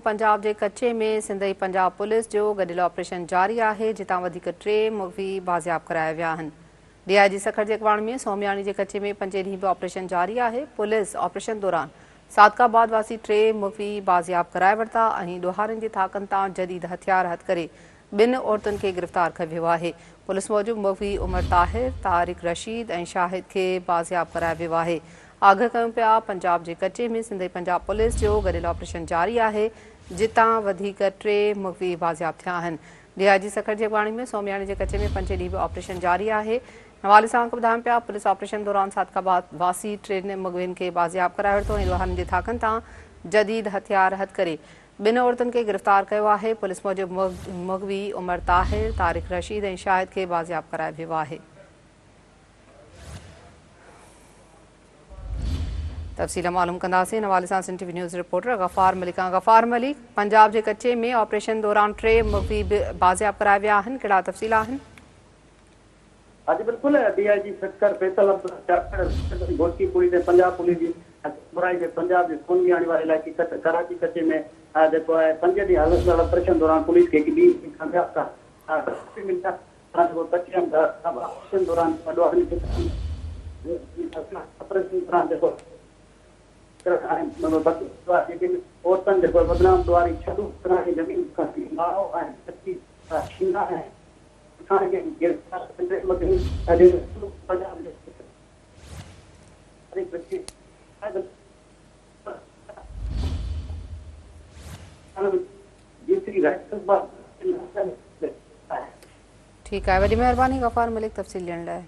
पंजाब के कच्चे में सिंधई पंजाब पुलिस जो गडि॒यल ऑपरेशन जारी है, जितां वधीक 3 मुग़वी बाज़ियाब कराया विया आहिनि। डीआईजी सखर जे अॻवाण में सोमियाणी के कच्चे में 5 ॾींहं भी ऑपरेशन जारी है। पुलिस ऑपरेशन दौरान सादकाबाद वासी 3 मुग़वी बाज़ियाब कराए वरिता ऐं ॾोहारनि जी थाकनि तां जदीद हथियार हथ करे 2 औरतुनि खे गिरफ़्तार कयो वियो आहे। पुलिस मूजिबि मुग़वी उमर ताहिर, तारिक रशीद ऐं शाहिद खे बाज़ियाब करायो वियो आहे। आगाह कयूं पिया, पंजाब के कच्चे में सिंधई पंजाब पुलिस जो गडि॒यल ऑपरेशन जारी है, जितां वधीक 3 मुग़वी बाज़ियाब थिया आहिनि। डीआईजी सखर जे अॻवाणी में सोमियाणी के कच्चे में 5 ॾींहं भी ऑपरेशन जारी है। हवाले सां ॿुधायूं पिया, पुलिस ऑपरेशन दौरान सादकाबाद वासी 3 मुग़वियुनि खे बाज़ियाब कराए वरितो ऐं ॾोहारनि जे थाकनि तां जदीद हथियार हथ करे 2 औरतुनि खे गिरफ़्तार कयो आहे। पुलिस मूजिबि मुग़वी उमर ताहिर, तारिक रशीद ऐं शाहिद खे बाज़ियाब करायो वियो आहे। तफ़सील मालूम कंदासीं। इन हवाले सां Sindh TV news reporter Ghaffar Malik. Ghaffar Malik, Punjab के कच्चे में ऑपरेशन दौरान 3 मुग़वी बाज़ियाब कराया विया आहिनि, कहिड़ा तफ़सील आहिनि? हाँ जी बिल्कुल, डीआईजी सखर फैसल गोरकी पुलिस ने पंजाब पुलिस की बुराई के पंजाब के सोनियाणी वाले इलाके कराची कच्चे में जो है 5 ॾींहं हलंदड़ ऑपरेशन दौरान पुलिस के कामयाब था ऑपरेशन दौरान ऑपरेशन दौरान देखो औरतन देखो बदनाम द्वारी छदू तरह की जमीन का माओ है कच्ची शीना है के गिरफ्तार पंजाब ठीक है, वॾी महिरबानी गफ़ार मलिक तफ़सील ॾियण लाइ।